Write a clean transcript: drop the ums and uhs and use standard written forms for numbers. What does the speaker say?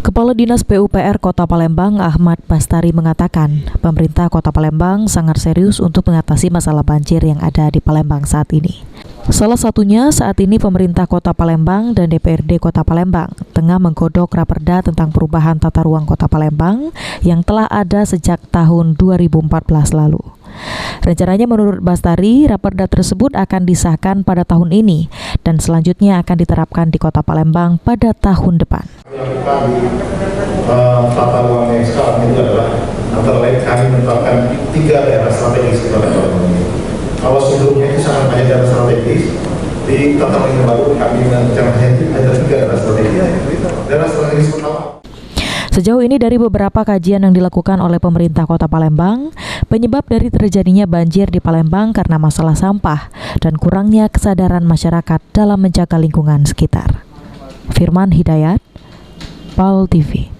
Kepala Dinas PUPR Kota Palembang Ahmad Bastari mengatakan, pemerintah Kota Palembang sangat serius untuk mengatasi masalah banjir yang ada di Palembang saat ini. Salah satunya saat ini pemerintah Kota Palembang dan DPRD Kota Palembang tengah menggodok Raperda tentang perubahan tata ruang Kota Palembang yang telah ada sejak tahun 2014 lalu. Rencananya menurut Bastari, Raperda tersebut akan disahkan pada tahun ini dan selanjutnya akan diterapkan di Kota Palembang pada tahun depan. Yang kita di tata ruang yang sekarang itu adalah antara lain kami menetapkan 3 daerah strategis di Kota Palembang ini. Kalau sebelumnya itu sangat banyak daerah strategis, di tata ruang yang baru kami mencanangkan ada 3 daerah strategis. Daerah strategis pertama. Sejauh ini dari beberapa kajian yang dilakukan oleh pemerintah Kota Palembang, penyebab dari terjadinya banjir di Palembang karena masalah sampah dan kurangnya kesadaran masyarakat dalam menjaga lingkungan sekitar. Firman Hidayat, PAL TV.